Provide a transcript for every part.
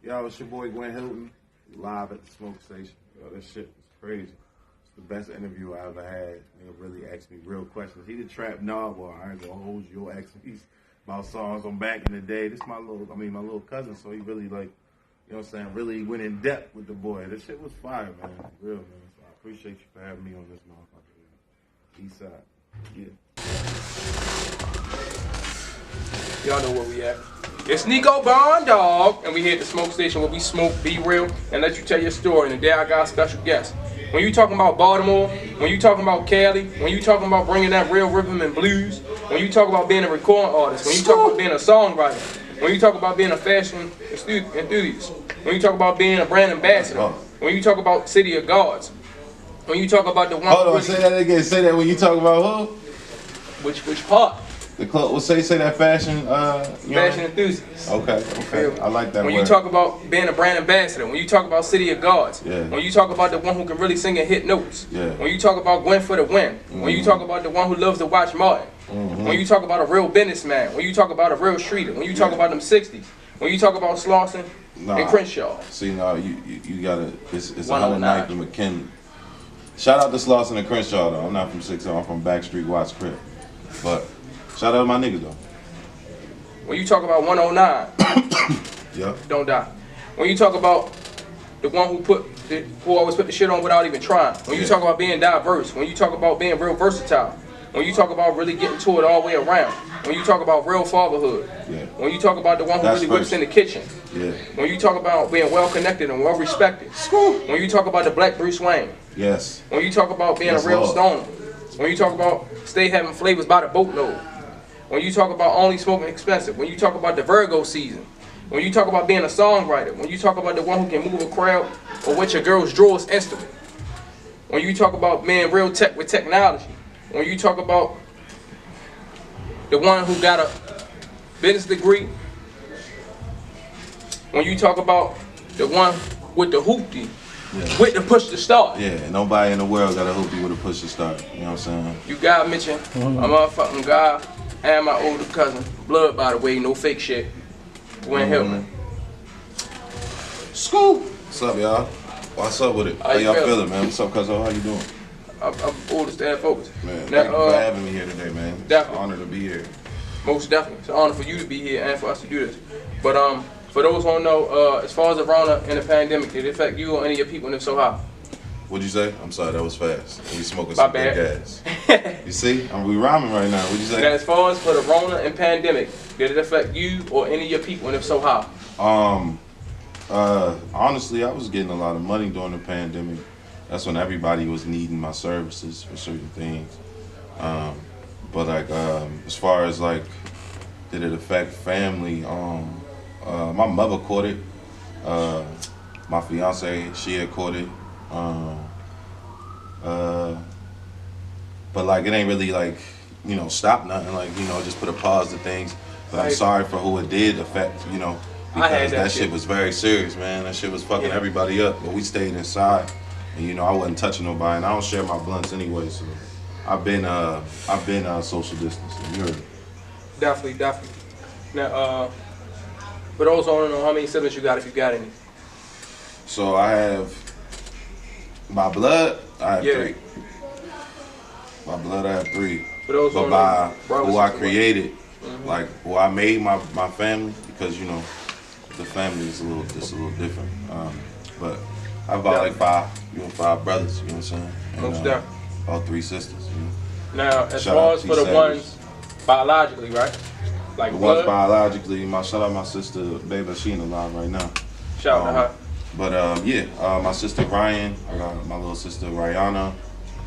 Yo, it's your boy Gwynn Hilton, live at the smoke station. Yo, that shit was crazy. It's the best interview I ever had. They really asked me real questions. He the trap narwhal. I ain't gonna hold you. You'll ask me about songs from back in the day. This my little cousin, so he really you know what I'm saying, really went in depth with the boy. This shit was fire, man. Real, man. So I appreciate you for having me on this motherfucker. East side. Yeah. Y'all know where we at. It's Nico Bond Dog, and we here at the smoke station where we smoke, be real, and let you tell your story. And today I got a special guest. When you talking about Baltimore, when you talking about Cali, when you talking about bringing that real rhythm and blues, when you talk about being a recording artist, when you talk about being a songwriter, when you talk about being a fashion enthusiast, when you talk about being a brand ambassador, when you talk about City of Gods, when you talk about the one. Hold on, say that again. Say that when you talk about who? Which part? The club. Well, say that fashion. Fashion enthusiast. Okay. I like that. When word. you talk about being a brand ambassador, when you talk about City of Gods, yeah. When you talk about the one who can really sing and hit notes, yeah. When you talk about Gwynn for the win, when you talk about the one who loves to watch Martin, when you talk about a real businessman, when you talk about a real streeter, when you talk about them 60s, when you talk about Slauson and Crenshaw. See, no, you gotta. It's 109th and McKinley. Shout out to Slauson and Crenshaw though. I'm not from 60. I'm from Backstreet Watts Crib, but shout out to my niggas though. When you talk about 109, yeah, don't die. When you talk about the one who always put the shit on without even trying. When you talk about being diverse, when you talk about being real versatile, when you talk about really getting to it all the way around, when you talk about real fatherhood, when you talk about the one who really whips in the kitchen, when you talk about being well connected and well respected, when you talk about the Black Bruce Wayne, when you talk about being a real stoner, when you talk about stay having flavors by the boatload, when you talk about only smoking expensive, when you talk about the Virgo season, when you talk about being a songwriter, when you talk about the one who can move a crowd or wet your girl's drawers instantly, when you talk about being real tech with technology, when you talk about the one who got a business degree, when you talk about the one with the hoopty, with the push to start. Yeah, nobody in the world got a hoopty with a push to start. You know what I'm saying? You gotta mention my motherfucking guy and my older cousin. Blood, by the way, no fake shit. Gwynn Hilton. School. What's up, y'all? What's up with it? How y'all feeling, man? What's up, cousin? How you doing? I'm old to stand focused. Man, thank you for having me here today, man. It's an honor to be here. Most definitely. It's an honor for you to be here and for us to do this. But for those who don't know, as far as the Rona and the pandemic, did it affect you or any of your people, and if so, how? What'd you say? I'm sorry, that was fast. We smoking some big gas. You see? We rhyming right now. What'd you say? Now, as far as for the Rona and pandemic, did it affect you or any of your people, and if so, how? Honestly, I was getting a lot of money during the pandemic. That's when everybody was needing my services for certain things. But like, as far as like, did it affect family? My mother caught it. My fiance, she had caught it. But like, it ain't really like, you know, stop nothing. Like, you know, just put a pause to things. But I'm sorry for who it did affect, you know, because that shit was very serious, man. That shit was fucking everybody up. But we stayed inside, and you know, I wasn't touching nobody, and I don't share my blunts anyway. So I've been social distancing. You heard me. Definitely. Now, for those who don't know, how many siblings you got, if you got any? So I have my blood. I have 3. My blood, I have 3. But by who I created, like who I made my family, because you know the family is a little different. But I have about like 5 brothers. You know what I'm saying? And, all 3 sisters. You know? Now, as far as for the ones biologically, right? Like the ones biologically, shout out my sister, baby, she ain't alive right now. Shout out to her. But my sister Ryan, I got my little sister Rihanna,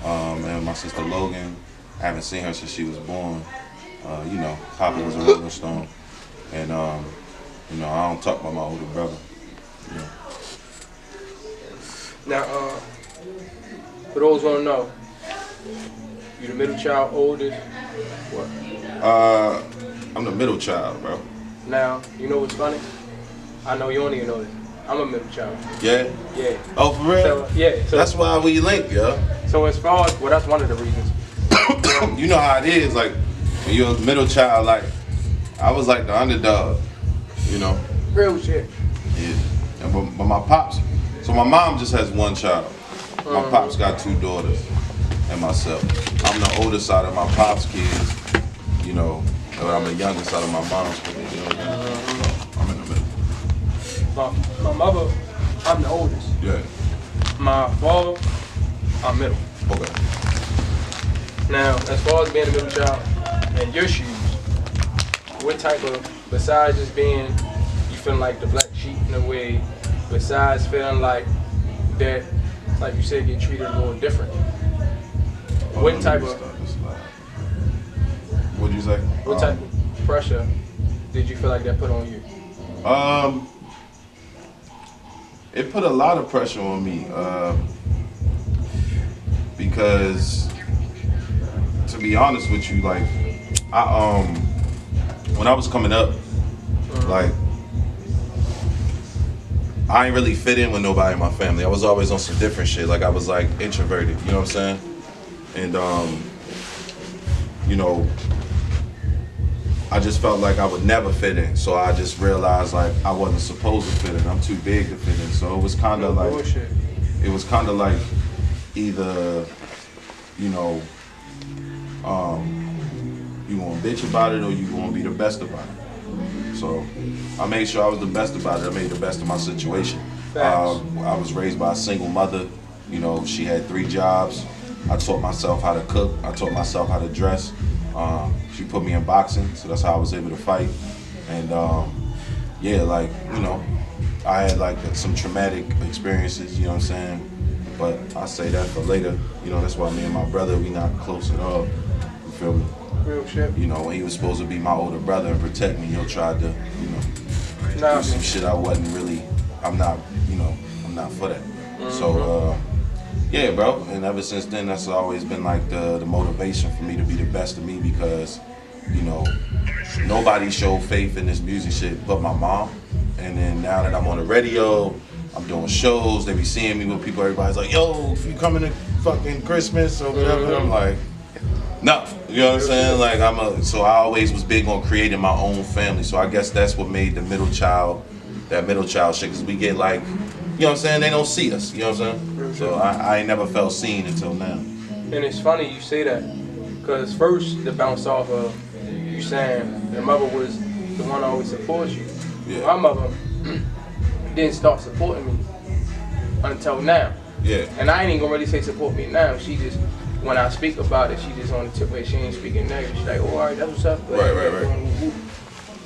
and my sister Logan. I haven't seen her since she was born. You know, Papa was a Rolling Stone, and you know, I don't talk about my older brother. You know. Now, for those who don't know, you the middle child, oldest, what? I'm the middle child, bro. Now, you know what's funny? I know you don't even know this. I'm a middle child. Yeah? Yeah. Oh, for real? So, yeah. So, that's why we link, yo. So as far as, well, that's one of the reasons. You know how it is, like, when you're a middle child, like, I was like the underdog, you know? Real shit. Yeah. And but my pops, so my mom just has one child. My pops got 2 daughters and myself. I'm the oldest out of my pops' kids, you know, but I'm the youngest out of my mom's kids, you know what I mean? I'm in the middle. My mother, I'm the oldest. Yeah. My father, I'm middle. Okay. Now, as far as being the middle child, in your shoes, what type of, besides just being, you feeling like the black sheep in a way, besides feeling like that, like you said, get treated a little different, what type of, what'd you say? what type of pressure did you feel like that put on you? It put a lot of pressure on me, because to be honest with you, like, when I was coming up, like, I ain't really fit in with nobody in my family. I was always on some different shit. Like, I was like introverted, you know what I'm saying? And you know, I just felt like I would never fit in. So I just realized like I wasn't supposed to fit in. I'm too big to fit in. So it was kind of like, bullshit. It was kind of like either, you know, you gonna bitch about it or you gonna be the best about it. So I made sure I was the best about it. I made the best of my situation. I was raised by a single mother. You know, she had 3 jobs. I taught myself how to cook. I taught myself how to dress. She put me in boxing, so that's how I was able to fight. And yeah, like, you know, I had like some traumatic experiences, you know what I'm saying? But I say that for later. You know, that's why me and my brother, we not close at all. You feel me? Real shit. You know, when he was supposed to be my older brother and protect me, he tried to, you know, do some shit I wasn't really, I'm not for that. So, yeah, bro. And ever since then, that's always been like the motivation for me to be the best of me because, you know, nobody showed faith in this music shit but my mom. And then now that I'm on the radio, I'm doing shows, they be seeing me with people, everybody's like, yo, if you coming to fucking Christmas or whatever, I'm like, no, you know what I'm saying? Like so I always was big on creating my own family. So I guess that's what made the middle child, that middle child shit, because we get like, you know what I'm saying? They don't see us, you know what I'm saying? So I ain't never felt seen until now. And it's funny you say that, because first to bounce off of you saying your mother was the one that always supports you. Yeah. My mother didn't start supporting me until now. Yeah. And I ain't even gonna really say support me now. She just, when I speak about it, she just on the tip where she ain't speaking negative. She's like, oh, all right, that's what's up. Right.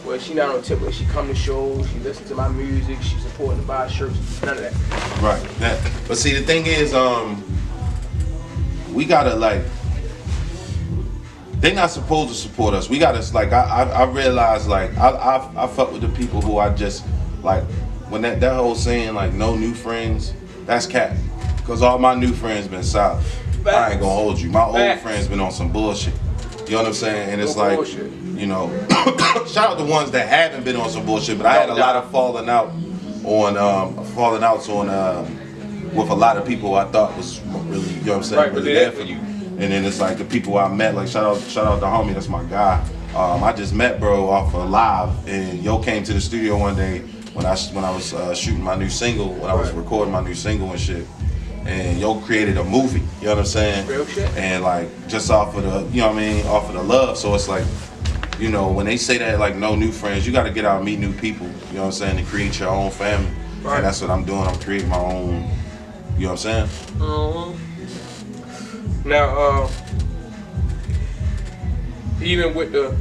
Well, she not on the tip where she come to shows, she listen to my music, she support and buy shirts, none of that. Right. But see, the thing is, we gotta like, they not supposed to support us. We gotta like, I realize like, I fuck with the people who I just like, when that whole saying like no new friends, that's cap. Cause all my new friends been solid. I ain't gonna hold you. My old friends been on some bullshit. You know what I'm saying? And it's like, you know, shout out the ones that haven't been on some bullshit, but I had a lot of falling outs on with a lot of people I thought was really, you know what I'm saying, really there for you. And then it's like the people I met, like shout out the homie, that's my guy. I just met bro off of live, and yo came to the studio one day when I was shooting my new single, when I was recording my new single and shit. And yo created a movie, you know what I'm saying? Real shit. And like just off of the, you know what I mean, off of the love. So it's like, you know, when they say that like no new friends, you got to get out and meet new people, you know what I'm saying, to create your own family. Right. And that's what I'm doing. I'm creating my own, you know what I'm saying? Now, even with the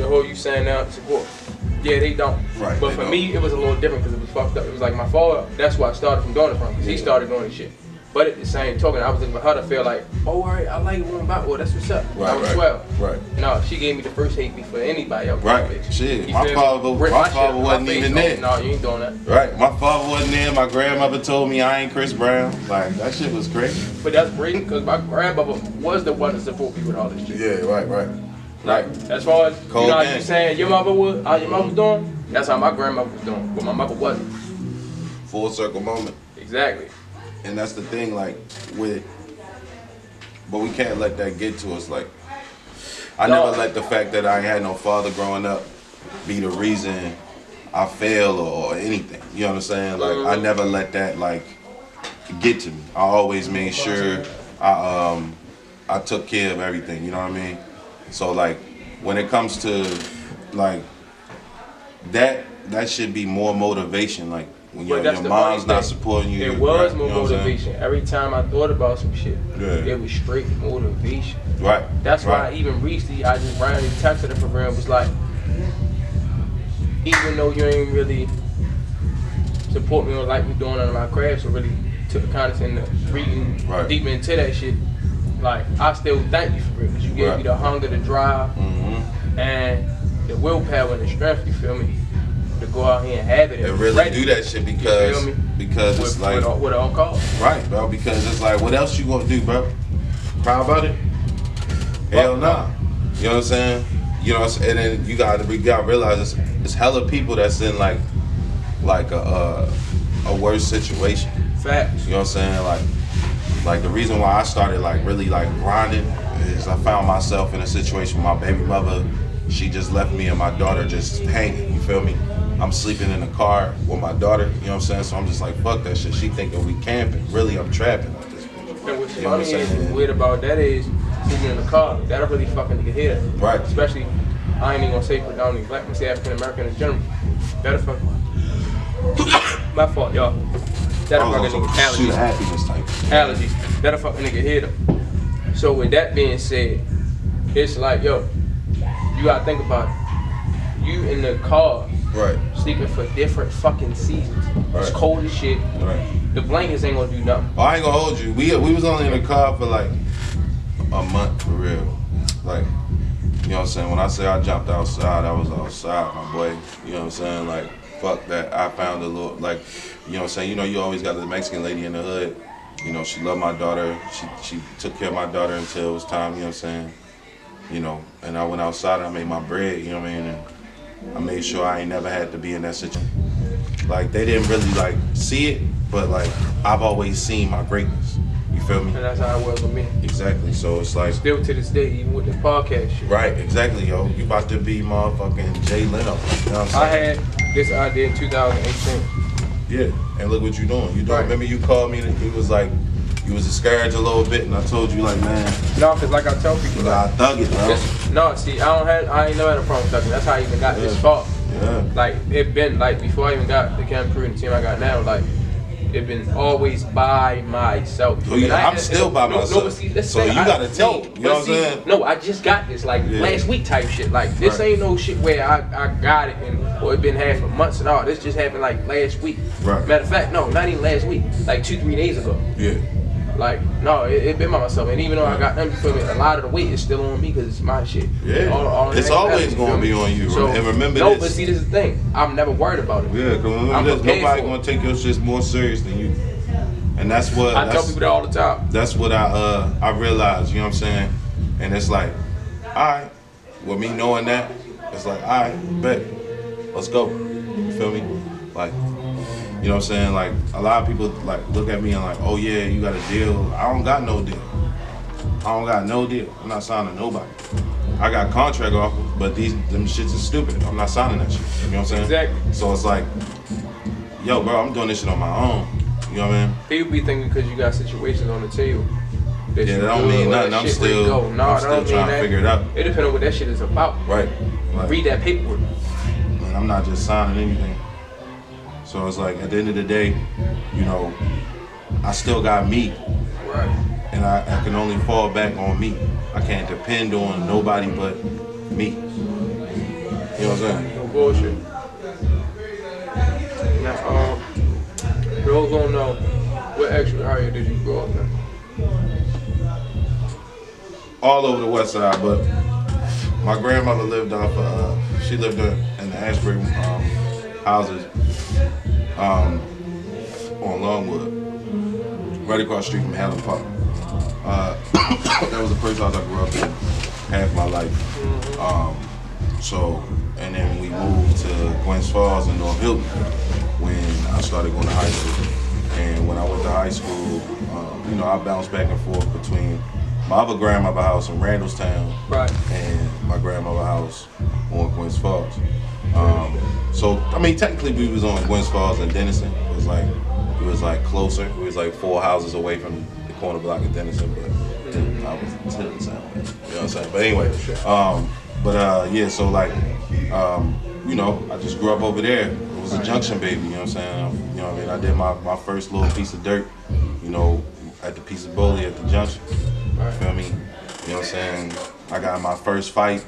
whole you saying now support, yeah, they don't. Right. But for me, it was a little different because it was fucked up. It was like my father. That's why I started from doing it from, because he started doing this shit. But at the same token, I was looking for her to feel like, oh, all right, I like it when I'm about. Well, that's what's up. Right, I was 12. Right. No, she gave me the first hate before anybody else. Right. Shit, my father wasn't even there. No, you ain't doing that. Right. My father wasn't there. My grandmother told me I ain't Chris Brown. Like that shit was crazy. But that's great because my grandmother was the one to support me with all this shit. Yeah. Right. Like as far as you know, how you saying your mother was, how your mother was doing. That's how my grandmother was doing, but my mother wasn't. Full circle moment. Exactly. And that's the thing, like, but we can't let that get to us. Like, I never let the fact that I had no father growing up be the reason I fail or anything. You know what I'm saying? Like I never let that like get to me. I always made sure I took care of everything. You know what I mean? So like when it comes to like that should be more motivation. Like when your mom's not supporting you. It was more motivation. Every time I thought about some shit, it was straight motivation. Right. That's why I even recently I just randomly texted her for real. Was like, even though you ain't really support me or like me doing none of my crafts or really took kindness into reading deep into that shit, like I still thank you for it because you gave me the hunger, the drive, and the willpower and the strength. You feel me? To go out here and have it and really do that shit because it's like what it all costs. Right, bro. Because it's like, what else you gonna do, bro? Cry about it? Hell nah. You know what I'm saying? You know, and then you gotta realize it's hella people that's in like a worse situation. Facts. You know what I'm saying? Like the reason why I started like really like grinding is I found myself in a situation with my baby mother. She just left me and my daughter just hanging. You feel me? I'm sleeping in the car with my daughter. You know what I'm saying? So I'm just like, fuck that shit. She thinking we camping. Really, I'm trapping at this point. And what's funny is weird about that is sleeping in the car. That'll really fucking nigga hear that. Right. Especially, I ain't even gonna say predominantly black, but say African American in general. That'll fucking. My fault, y'all. That'll fucking nigga allergies. That'll fucking nigga hear them. So with that being said, it's like, yo, you gotta think about it. You in the car, sleeping for different fucking seasons. It's cold as shit. The blankets ain't gonna do nothing. Oh, I ain't gonna hold you. We was only in the car for like a month for real. Like, you know what I'm saying? When I say I jumped outside, I was outside, my boy. You know what I'm saying? Like, fuck that. I found a little, like, you know what I'm saying? You know, you always got the Mexican lady in the hood. You know, she loved my daughter. She took care of my daughter until it was time, you know what I'm saying? You know, and I went outside and I made my bread, you know what I mean? And I made sure I ain't never had to be in that situation. Like, they didn't really, like, see it, but, like, I've always seen my greatness. You feel me? And that's how it was with me. Exactly. So it's like... Still to this day, even with this podcast shit. Right, exactly, yo. You about to be motherfucking Jay Leno. You know what I'm saying? I had this idea in 2018. Yeah, and look what you doing. You don't remember you called me and it was like, you was discouraged a little bit, and I told you like, man. No, cause like I tell people, I thug it, bro. No, see, I ain't never had a problem thugging. That's how I even got this far. Yeah. Like it been like before I even got the camp crew and the team I got now, like it been always by myself. Oh, yeah, I'm still by myself. No, but see, so you got a team. You know what I'm saying? No, I just got this like last week type shit. Like this ain't no shit where I got it and or it been had for months and all. This just happened like last week. Right. Matter of fact, no, not even last week. Like 2-3 days ago. Yeah. Like, no, it been by myself. And even though I got them, you feel me, a lot of the weight is still on me because it's my shit. Yeah. It's always going to be on you. So, and remember this. No, but see, this is the thing. I'm never worried about it. Yeah, because remember this. Nobody going to take your shit more serious than you. And that's what... I tell people that all the time. That's what I realized, you know what I'm saying? And it's like, all right. With me knowing that, it's like, all right, bet. Let's go. You feel me? Like... You know what I'm saying? Like, a lot of people, like, look at me and like, oh, yeah, you got a deal. I don't got no deal. I'm not signing nobody. I got contract offers, but them shits is stupid. I'm not signing that shit. You know what I'm saying? Exactly. So it's like, yo, bro, I'm doing this shit on my own. You know what I mean? People be thinking because you got situations on the table. That don't mean nothing. I'm still trying to figure it out. It depends on what that shit is about. Right. Like, read that paperwork. And I'm not just signing anything. So it's like, at the end of the day, you know, I still got me. Right. And I can only fall back on me. I can't depend on nobody but me. You know what I'm saying? No bullshit. Now, for those who don't know, what extra area did you grow up in? All over the west side, but my grandmother lived off, she lived in the Ashbury houses. On Longwood, right across the street from Helen Park. That was the first house I grew up in half my life. And then we moved to Gwynn Falls in North Hilton when I started going to high school. And when I went to high school, you know, I bounced back and forth between my other grandmother's house in Randallstown and my grandmother's house on Gwynn Falls. So I mean, technically we was on Gwynn Falls and Denison. It was like closer. We was like 4 houses away from the corner block of Denison, but I was Hilton sound. You know what I'm saying? But anyway, yeah. So like, you know, I just grew up over there. It was a junction baby. You know what I'm saying? You know what I mean? I did my first little piece of dirt. You know, at the piece of bully at the junction. You feel me? You know what I'm saying? I got my first fight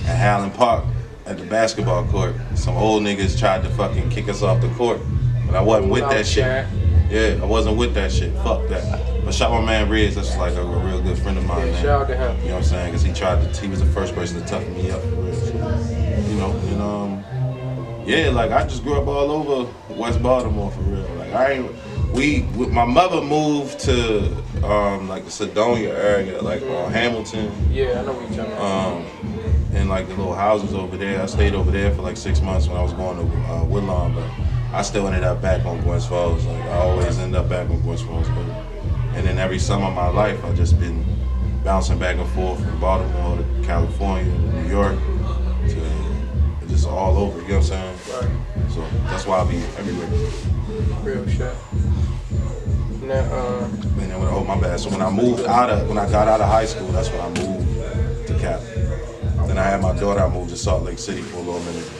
at Highland Park at the basketball court. Some old niggas tried to fucking kick us off the court, but I wasn't with that shit. Yeah, I wasn't with that shit. Fuck that. But shout my man Riz, that's like a real good friend of mine, man. Shout out to him. You know what I'm saying? Because he was the first person to toughen me up. You know, and yeah, like I just grew up all over West Baltimore for real. Like my mother moved to like the Sedonia area, like Hamilton. Yeah, I know what you're talking about. And like the little houses over there. I stayed over there for like 6 months when I was going to Woodlawn, but I still ended up back on Gwynn Falls. Like I always end up back on Gwynn Falls. And then every summer of my life, I've just been bouncing back and forth from Baltimore to California, New York, to just all over. You know what I'm saying? Right. So that's why I'll be everywhere. Real shit. Now, And then my bad. So when I got out of high school, that's when I moved to Cap. Then I had my daughter. I moved to Salt Lake City for a little minute.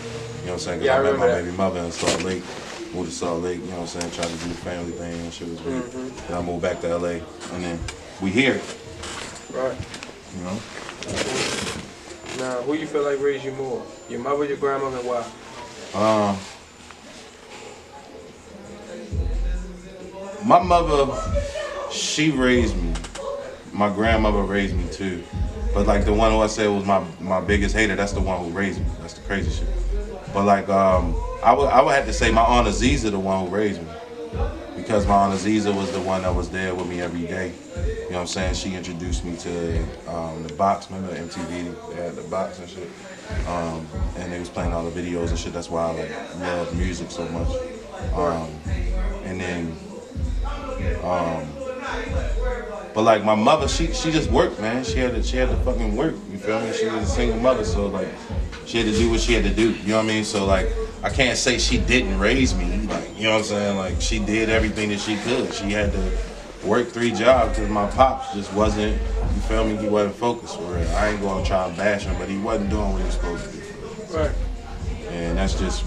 You know what I'm saying? Because I met my baby mother in Salt Lake. Moved to Salt Lake. You know what I'm saying? Tried to do the family thing and shit was great. Then I moved back to LA, and then we here. Right. You know. Now, who you feel like raised you more? Your mother, your grandmother, and why? My mother, she raised me. My grandmother raised me too. But like the one who I said was my biggest hater, that's the one who raised me. That's the crazy shit. But like I would have to say my Aunt Aziza the one who raised me. Because my Aunt Aziza was the one that was there with me every day. You know what I'm saying? She introduced me to the box. Remember the MTV? They had the box and shit. And they was playing all the videos and shit. That's why I like love music so much. And then but like my mother, she just worked, man. She had to fucking work. You feel me? She was a single mother, so like she had to do what she had to do. You know what I mean? So like I can't say she didn't raise me. Like you know what I'm saying? Like she did everything that she could. She had to work 3 jobs because my pops just wasn't. You feel me? He wasn't focused for it. I ain't gonna try and bash him, but he wasn't doing what he was supposed to do. Right. And that's just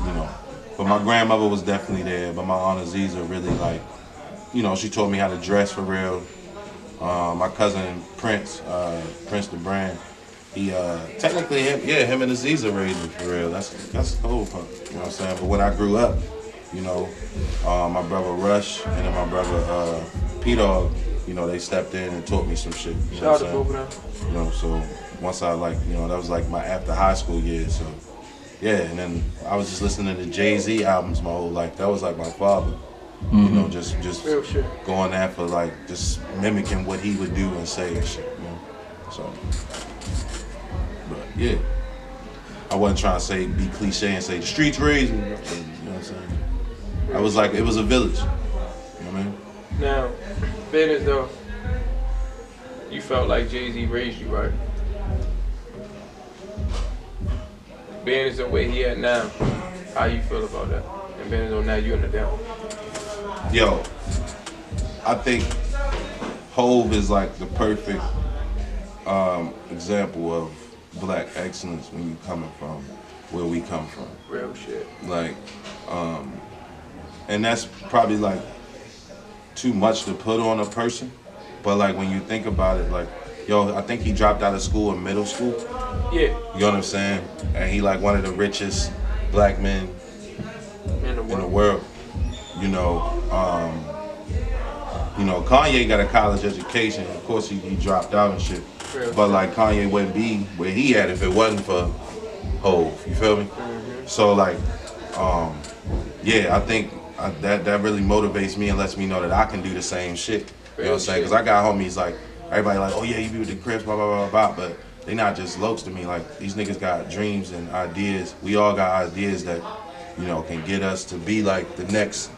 But my grandmother was definitely there. But my Aunt Aziza really like. She taught me how to dress for real. My cousin Prince the Brand, he technically him and Aziza raised me for real. That's the whole part. You know what I'm saying? But when I grew up, my brother Rush and then my brother P-Dog, they stepped in and taught me some shit. You know Shout out to both of them. So once I that was like my after high school years. So yeah, and then I was just listening to Jay-Z albums my whole life. That was like my father. Just going after like just mimicking what he would do and say and shit. So, but yeah, I wasn't trying to be cliche and say the streets raised me. You know what I'm saying? I was like, it was a village. You know what I mean? Now, being as though you felt like Jay-Z raised you, right? Being as the way he at now, how you feel about that? And being as though now you're in the down. Yo, I think Hove is like the perfect example of black excellence when you coming from where we come from. Real shit. Like, and that's probably like too much to put on a person, but like when you think about it, like, I think he dropped out of school in middle school. Yeah. You know what I'm saying? And he like one of the richest black men in the world. Kanye got a college education. Of course, he dropped out and shit. But like Kanye wouldn't be where he at if it wasn't for Hove. You feel me? Mm-hmm. So like, I think that really motivates me and lets me know that I can do the same shit. You know what I'm saying? Because I got homies like everybody like, oh yeah, you be with the Crips, blah blah blah blah. But they not just lokes to me. Like these niggas got dreams and ideas. We all got ideas that can get us to be like the next.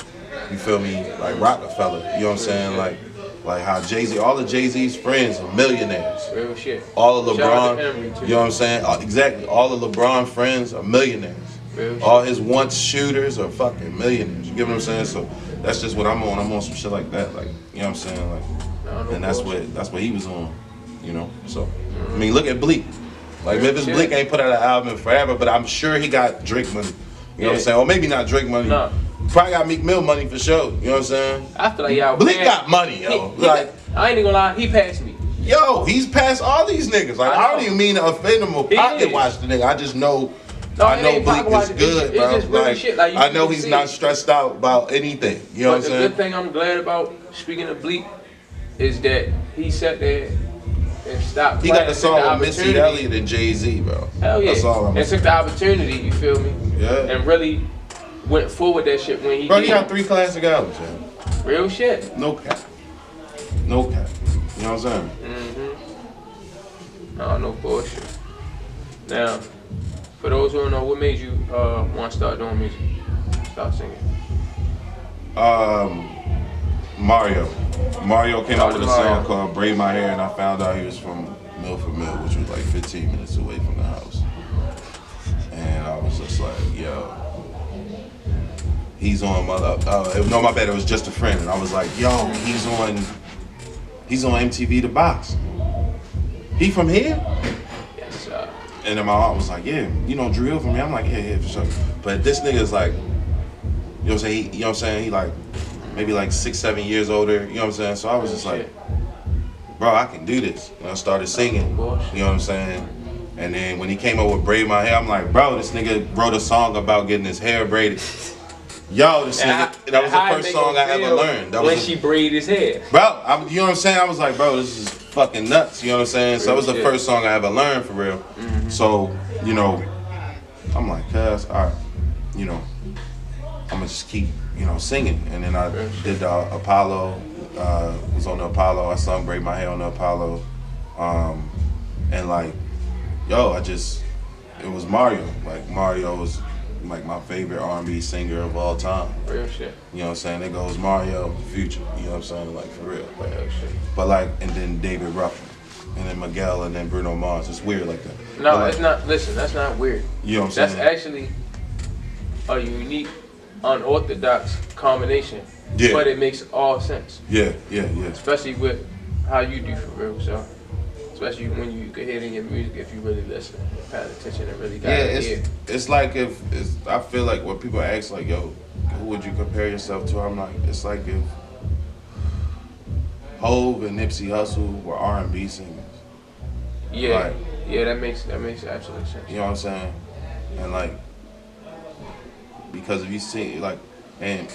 You feel me? Like Rockefeller. You know what I'm saying? Like, Like how Jay-Z, all of Jay-Z's friends are millionaires. Real shit. All of Shout out to LeBron, Henry, too. you know what I'm saying? Exactly. All of LeBron friends are millionaires. Real All shit. his once shooters are fucking millionaires. You get what I'm saying? So that's just what I'm on. I'm on some shit like that. Like, you know what I'm saying? Like, and that's what he was on. You know? So I mean, look at Bleak. Like Memphis Bleak ain't put out an album in forever, but I'm sure he got Drake money. You know what I'm saying? Or maybe not Drake money. No. Probably got Meek Mill money for sure. You know what I'm saying? I feel like y'all. Bleak got money, yo. Like, I ain't even gonna lie, he passed me. yo, he's past all these niggas. Like, I don't even mean to offend him or pocket watch the nigga. I just know. No, I know Bleak is good, it's bro. just real Like, shit. Like, I know he's not stressed out about anything. You know what I'm the saying? good thing I'm glad about, speaking of Bleak, is that he sat there and stopped. He got a song with Missy Elliott and Jay-Z, bro. Hell yeah. That's all I'm and took the opportunity, you feel me? Yeah. And really went forward that shit when he Bro, did. he got 3 classic albums, man. Real shit. No cap. No cap. You know what I'm saying? No bullshit. Now, for those who don't know, what made you want to start doing music? Start singing? Mario. Mario came out with a Mario. song called Braid My Hair, and I found out he was from Milford Mill, which was like 15 minutes away from the house. And I was just like, yo, he's on no, my bad, it was Just a Friend. And I was like, yo, he's on MTV The Box. He from here? Yes, sir. And then my aunt was like, yeah, you know Drew Hill from here? I'm like, yeah, for sure. But this nigga is like, you know what I'm saying? He like, maybe like 6-7 years older, you know what I'm saying? So I was just like, bro, I can do this. And I started singing, you know what I'm saying? And then when he came up with Braid My Hair, I'm like, bro, this nigga wrote a song about getting his hair braided. Yo, this nigga, that was the first song I ever learned. That when she braided his hair. Bro, you know what I'm saying? I was like, bro, this is fucking nuts, you know what I'm saying? So that was the first song I ever learned for real. So, you know, I'm like, cuz, all right, you know, I'm gonna just keep, you know, singing. And then I did the Apollo, was on the Apollo. I sung Braid My Hair on the Apollo. And like, yo, it was Mario. Like, Mario was like my favorite R&B singer of all time. Real shit. You know what I'm saying? It goes Mario, Future. You know what I'm saying? Like, for real. Like, Real shit. but like, and then David Ruffin, and then Miguel, and then Bruno Mars. It's weird like that. No, but like, it's not. Listen, that's not weird. You know what I'm saying? That's actually a unique, unorthodox combination. Yeah. But it makes all sense. Yeah. Especially with how you do for real. So, especially when you can hear it in your music if you really listen, pay attention, and really got it. It's like I feel like when people ask like, yo, who would you compare yourself to? I'm like, it's like if Hov and Nipsey Hussle were R&B singers. Yeah, Like, yeah, that makes absolute sense. you know what I'm saying? And like, because if you see like, and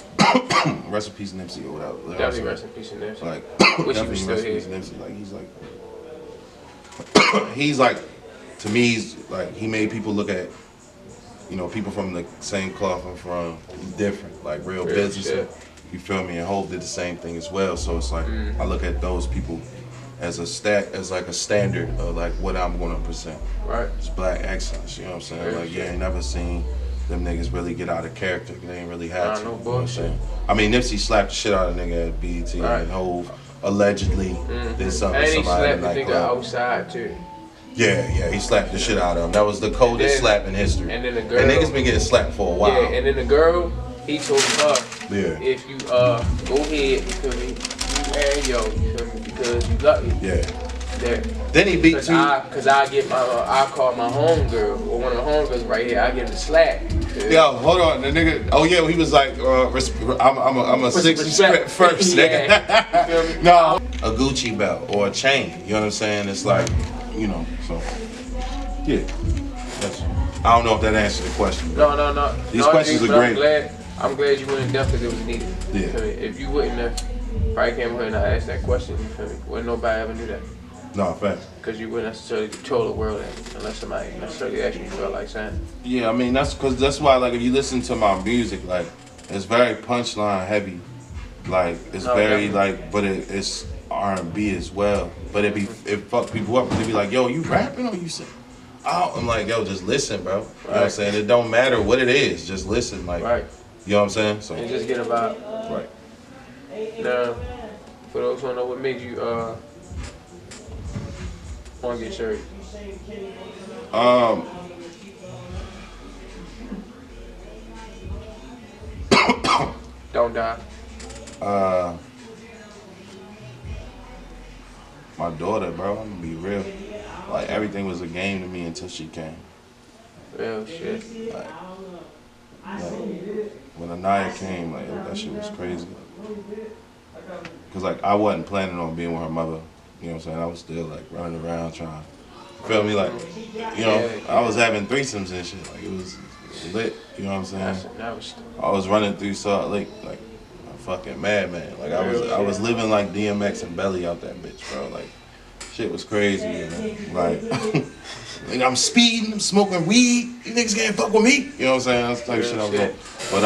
rest in peace Nipsey or whatever. Definitely rest in peace in Nipsey. Like, Wish he was definitely still rest in here. peace Nipsey. Like, he's like, to me, he's like, he made people look at, you know, people from the same cloth I'm from, different, like real business. shit. You feel me? And Hov did the same thing as well. So it's like, I look at those people as like a standard of like what I'm gonna present. Right. It's black excellence, you know what I'm saying? Real Like, you shit. ain't never seen them niggas really get out of character. They ain't really had to. No you know what I'm bullshit. saying? I mean, Nipsey slapped the shit out of a nigga at BET, Right. and Hov allegedly did something And to he somebody in slapped the the nigga nightclub. outside too. Yeah, he slapped the shit out of him. That was the coldest slap in history. And then the girl. And niggas been getting slapped for a while. Yeah, and then the girl, he told her, Yeah. if you go ahead, you feel me, you and yo, you feel me, because you love me. Yeah. There. Then he beat two. Cause I get my, I call my homegirl, or one of the homegirls right here, I get the slap. Yo, hold on, the nigga. Oh yeah, he was like, I'm a 60 script first, nigga. Yeah. You feel me? No, a Gucci belt or a chain. You know what I'm saying? It's like, you know, so yeah. I don't know if that answered the question. No. These questions are great. I'm glad you went in depth because it was needed. Yeah. You feel me? If you wouldn't have probably came here and I asked that question, you feel me? Wouldn't nobody ever knew that. No, fact. Because you wouldn't necessarily control the world unless somebody necessarily actually felt like saying. Yeah, I mean that's why like if you listen to my music, like it's very punchline heavy, like it's very definitely. like, but it's R&B as well. But it fuck people up. They be like, yo, you rapping or you sing? Oh, I'm like, yo, just listen, bro. You know what I'm saying? It don't matter what it is, just listen, like, Right. you know what I'm saying? So And just get about. right. Now, For those who don't know, what made you want to get married? Don't die. My daughter, bro. I'm gonna be real. Like everything was a game to me until she came. Real shit. Like when Anaya came, like that shit was crazy. Cause like I wasn't planning on being with her mother. You know what I'm saying? I was still like running around trying. Feel me? Like, you know, I was having threesomes and shit. Like it was lit. You know what I'm saying? I was running through Salt Lake like a fucking madman. Like I was living like DMX and Belly out that bitch, bro. Like shit was crazy. You know? Like, like I'm speeding, I'm smoking weed. You niggas can't fuck with me. You know what I'm saying? That's the type of shit I was doing. But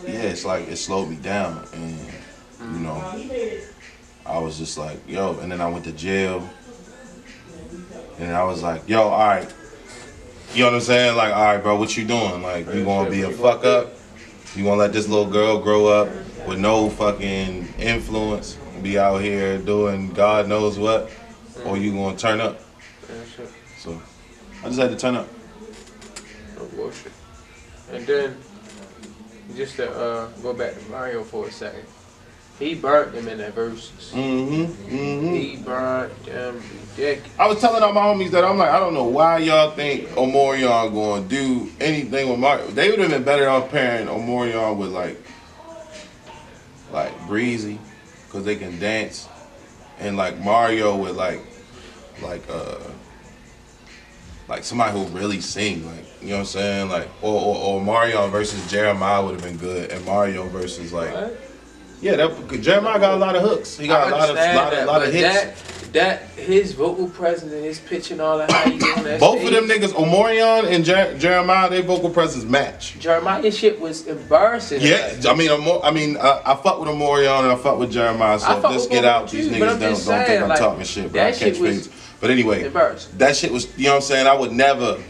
yeah, it's like it slowed me down, and you know, I was just like, yo. And then I went to jail, and I was like, yo, all right. You know what I'm saying? Like, all right, bro, what you doing? Like, you gonna be a fuck up? You gonna let this little girl grow up with no fucking influence, be out here doing God knows what, or you gonna turn up? So, I just had to turn up. No bullshit. And then, just to go back to Mario for a second, he burnt them in that verses. He burnt them ridiculous. I was telling all my homies that I'm like, I don't know why y'all think Omarion gonna do anything with Mario. They would have been better off pairing Omarion with like Breezy, cause they can dance, and like Mario with like somebody who really sing, like, you know what I'm saying, like or Mario versus Jeremiah would have been good, and Mario versus like. What? Yeah, Jeremiah got a lot of hooks. He got a lot of hits. That his vocal presence and his pitch and all that, how he doing that. Both of them niggas, Omarion and Jeremiah, their vocal presence match. Jeremiah's shit was embarrassing. Yeah, I fuck with Omarion and I fuck with Jeremiah. So let's get out. These niggas don't think I'm talking shit, but I catch things. But anyway, that shit was, you know what I'm saying. I would never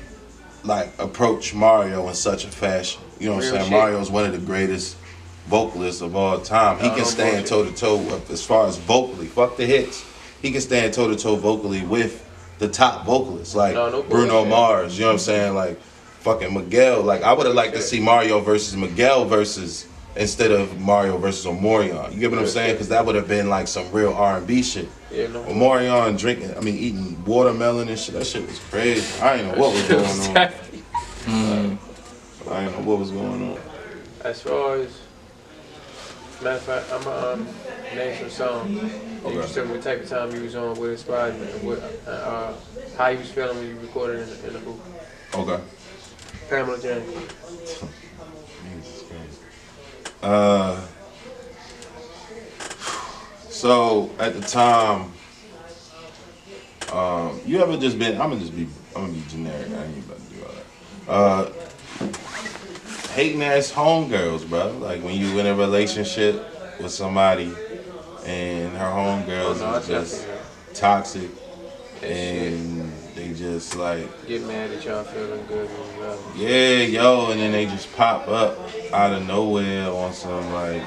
like approach Mario in such a fashion. You know what I'm saying. Mario is one of the greatest vocalist of all time. He can stand toe to toe as far as vocally. Fuck the hits. He can stand toe to toe vocally with the top vocalists like Bruno Mars. You know what I'm saying? Like fucking Miguel. Like I would have liked to see Mario versus Miguel versus instead of Mario versus Omarion. You get what I'm saying? Because that would have been like some real R&B shit. Omarion eating watermelon and shit. That shit was crazy. I didn't know what was going on. I didn't know what was going on. As far as matter of fact, I'm gonna name some songs. Okay. You just tell me what type of time you was on, what inspired you, and how you was feeling when you recorded in the booth. Okay. Pamela James. Jesus Christ. So at the time, you ever just been? I'm gonna be generic. I ain't about to do all that. Hating ass homegirls, bro. Like when you in a relationship with somebody and her homegirls is just toxic and they just like get mad at y'all feeling good. Yeah, yo, and then they just pop up out of nowhere on some like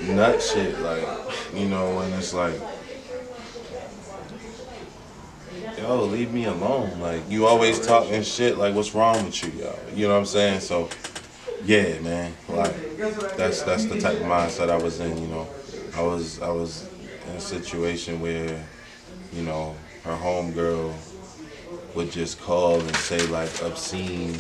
nut shit, like, you know, and it's like, yo, leave me alone. Like, you always talking shit, like, what's wrong with you, yo? You know what I'm saying? So, yeah, man, like, that's the type of mindset I was in, you know. I was in a situation where, you know, her homegirl would just call and say, like, obscene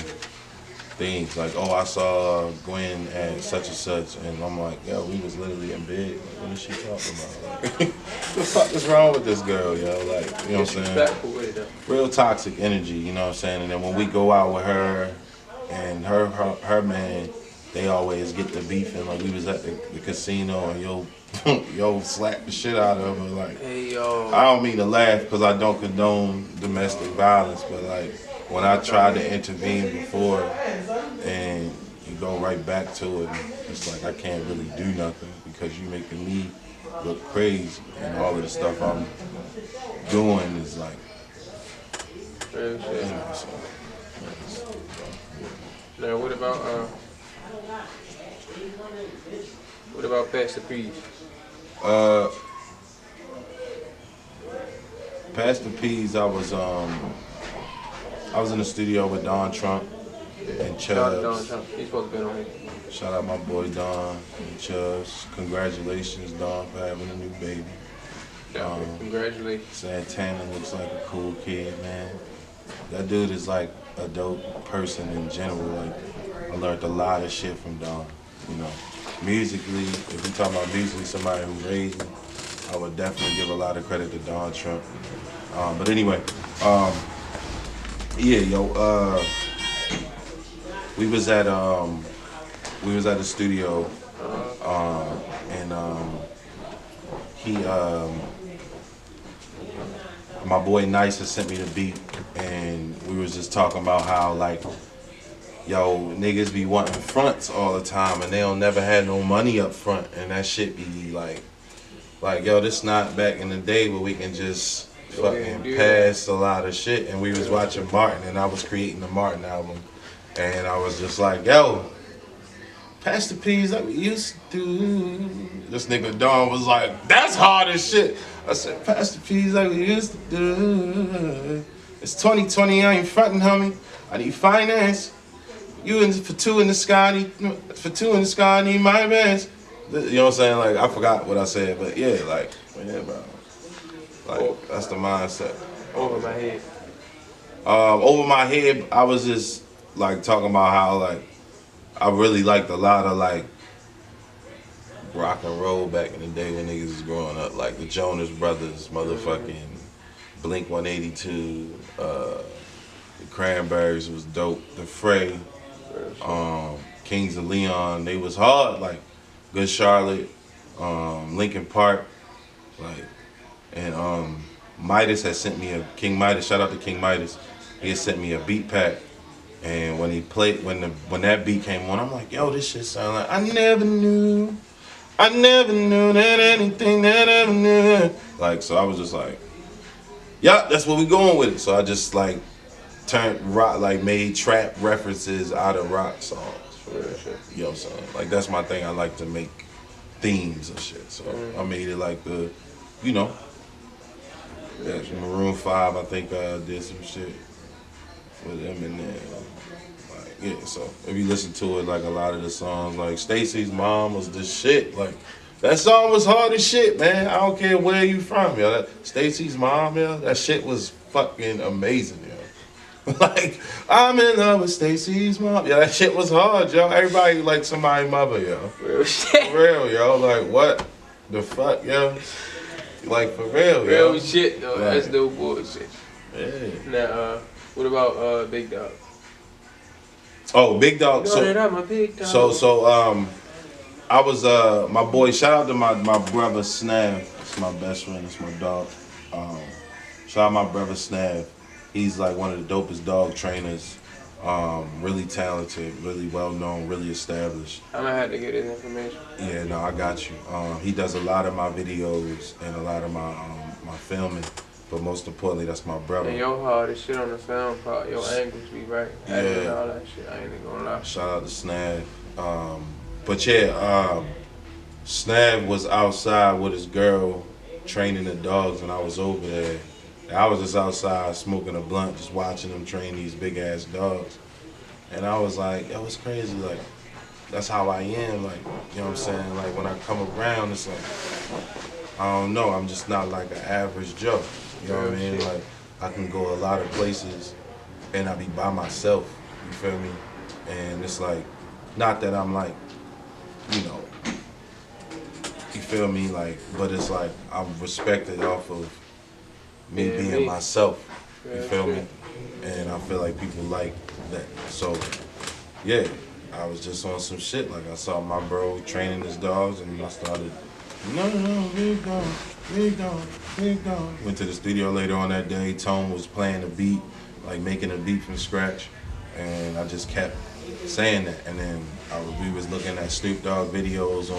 things. Like, oh, I saw Gwynn at such and such, and I'm like, yo, we was literally in bed. Like, what is she talking about? Like, what the fuck is wrong with this girl, yo? Like, you know what I'm saying? Real toxic energy, you know what I'm saying? And then when we go out with her and her man, they always get the beefing. Like, we was at the casino, and yo slapped the shit out of her. Like, hey, yo. I don't mean to laugh because I don't condone domestic violence, but like, when I tried to intervene before and you go right back to it, it's like I can't really do nothing because you're making me look crazy, and all of the stuff I'm doing is like, you know, so. Now, what about What about Pastor P's? Pastor P's, I was in the studio with Don Trump and Shout out to Don Chubbs. Trump. He's supposed to be on here. Shout out my boy Don and Chubbs. Congratulations, Don, for having a new baby. Congratulations. Santana looks like a cool kid, man. That dude is like a dope person in general. Like, I learned a lot of shit from Don. You know, musically, if we talk about musically, somebody who raised me, I would definitely give a lot of credit to Don Trump. But anyway, yeah, yo, we was at the studio, and he, my boy Nice had sent me the beat, and we was just talking about how, like, yo, niggas be wanting fronts all the time, and they don't never had no money up front, and that shit be like, yo, this not back in the day where we can just fucking pass a lot of shit. And we was watching Martin, and I was creating the Martin album, and I was just like, yo, pass the P's like we used to. This nigga Don was like, that's hard as shit. I said, pass the P's like we used to do. It's 2020, I ain't frontin', homie. I need finance. You in for two in the sky, I need my bands. You know what I'm saying? Like, I forgot what I said, but yeah, like, yeah, bro. Like, that's the mindset. Over my head. Over my head, I was just like talking about how, like, I really liked a lot of like rock and roll back in the day when niggas was growing up, like the Jonas Brothers, motherfucking Blink 182, the Cranberries was dope, the Fray, Kings of Leon, they was hard, like Good Charlotte, Linkin Park, like, and Midas had sent me King Midas, shout out to King Midas, he had sent me a beat pack. And when he played, when that beat came on, I'm like, yo, this shit sound like I never knew that anything that I ever knew. Like, so I was just like, yeah, that's what we going with it. So I just like turned rock, like made trap references out of rock songs. You know what I'm saying? Like, that's my thing. I like to make themes of shit. So I made it like the, you know, Maroon 5. I think did some shit with them in there. Like, yeah, so if you listen to it, like a lot of the songs, like Stacy's Mom was the shit. Like, that song was hard as shit, man. I don't care where you from, yo. Stacy's Mom, yo, that shit was fucking amazing, yo. Like, I'm in love with Stacy's mom. Yeah, that shit was hard, yo. Everybody like somebody's mother, yo. Real shit. For real, yo. Like, what the fuck, yo? Like, for real, Real yo. shit, though. Right. That's no bullshit. Yeah. Now, what about Big Dog? Oh, Big Dog. You know that I'm a big dog. So, I was, my boy, shout out to my brother Snav. It's my best friend, it's my dog. Shout out my brother Snav. He's like one of the dopest dog trainers. Really talented, really well known, really established. I'm gonna have to get his information. Yeah, no, I got you. He does a lot of my videos and a lot of my my filming. But most importantly, that's my brother. And your hardest shit on the film part, your angles be right. And all that shit, I ain't even gonna lie. Shout out to Snav. But yeah, Snav was outside with his girl training the dogs, and I was over there. I was just outside smoking a blunt, just watching them train these big ass dogs. And I was like, yo, it's crazy. Like, that's how I am. Like, you know what I'm saying? Like, when I come around, it's like, I don't know. I'm just not like an average Joe. You know what I mean? Like, I can go a lot of places and I be by myself. You feel me? And it's like, not that I'm like, you know, you feel me? Like, but it's like, I'm respected off of me being myself. You feel me? And I feel like people like that. So, yeah, I was just on some shit. Like, I saw my bro training his dogs, and I started, no, big dog, big dog, big dog. Went to the studio later on that day. Tone was playing a beat, like making a beat from scratch, and I just kept saying that. And then we was looking at Snoop Dogg videos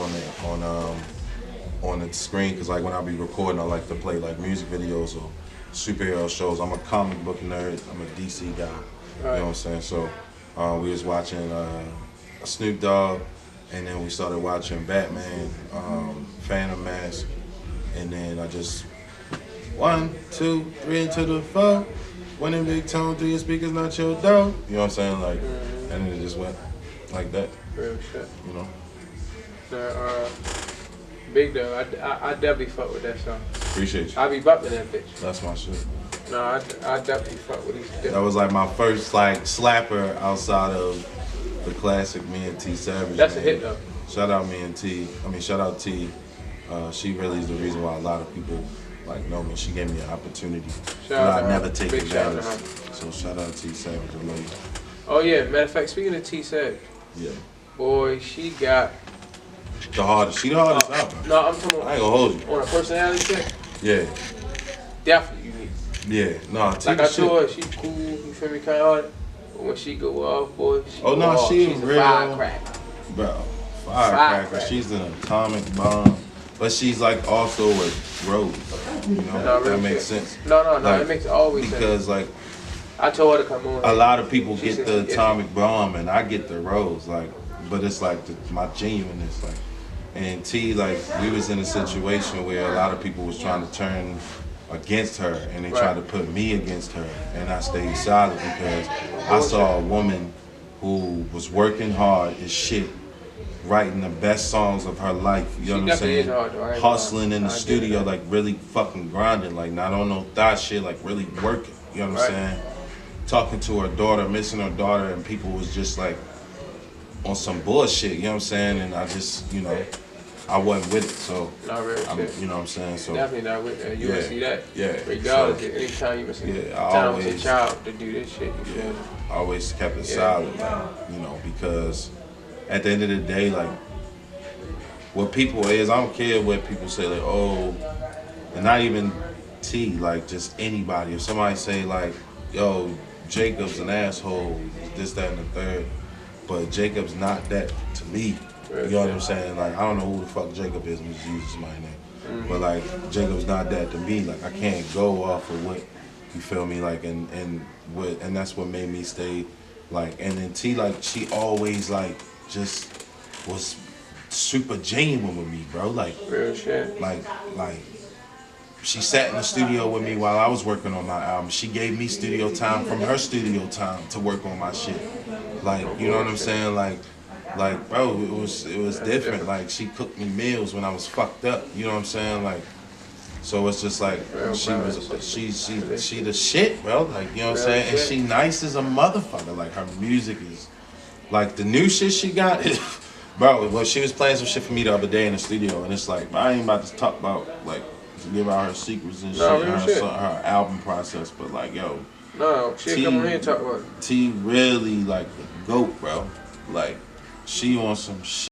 on the screen, because like when I be recording, I like to play like music videos or superhero shows. I'm a comic book nerd. I'm a DC guy. Right. You know what I'm saying? So we was watching Snoop Dogg, and then we started watching Batman, Phantom Mask, and then I just 1, 2, 3 into the 4. One in big tone, 3 speakers, not your dough. You know what I'm saying? Like, and then it just went like that. Real shit. You know. Big though. I definitely fuck with that song. Appreciate you. I be bumping that bitch. That's my shit. No, I definitely fuck with these. That was like my first like slapper outside of the classic Me and T Savage. That's man. a hit though. Shout out Me and T. I mean, shout out T. She really is the reason why a lot of people like know me. She gave me an opportunity that I never take advantage. So shout out T Savage. I love you. Oh yeah, matter of fact, speaking of T Savage, Yeah. boy, she got The hardest. She the hardest out. Man. no, I'm talking I ain't gonna hold you. on a personality check. Yeah. Definitely unique. Yeah. No. T Like the I shit. told her, she cool. You feel me, kind of hard. But when she go off, boy, she Oh, go no, off. she She's real. a firecracker. Bro, firecracker. She's an atomic bomb. But she's like also a rose. You know, No, that makes sense. No, Like, it makes always sense. because like I told her to come on. a lot of people She get said the she atomic bomb and I get the rose. Like, but it's like my genuineness. Like, and T, like we was in a situation where a lot of people was trying to turn against her and they tried to put me against her, and I stayed silent because I saw a woman who was working hard as shit, writing the best songs of her life. You know what I'm saying? Hustling in the studio, like really fucking grinding, like not on no thought shit, like really working. You know what I'm saying? Talking to her daughter, missing her daughter, and people was just like on some bullshit. You know what I'm saying? And I just, you know, I wasn't with it, so you know what I'm saying. So definitely not with that. You would see that. Yeah. Regardless, So, anytime you was I time with a always, child to do this shit, you feel me? I always kept it silent, like, you know, because at the end of the day, like, what people is, I don't care what people say, like, oh, and not even T, like, just anybody. If somebody say, like, yo, Jacob's an asshole, this, that, and the third, but Jacob's not that to me. You know what I'm saying? Like, I don't know who the fuck Jacob is, I'm just using my name. But, like, Jacob's not that to me. Like, I can't go off of what, you feel me? Like, and that's what made me stay, like, and then T, like, she always, like, just was super genuine with me, bro. Like, real shit. Like, she sat in the studio with me while I was working on my album. She gave me studio time from her studio time to work on my shit. Like, you know what I'm saying? Like, bro, it was different. Like, she cooked me meals when I was fucked up. You know what I'm saying? Like, so it's just like she the shit, bro. Like, you know what I'm saying? And she nice as a motherfucker. Like, her music is like the new shit she got. Bro, well, she was playing some shit for me the other day in the studio, and it's like I ain't about to talk about like to give out her secrets and her album process, but like, yo, no, she come here and talk about it. T really like the GOAT, bro. Like, she on some shit.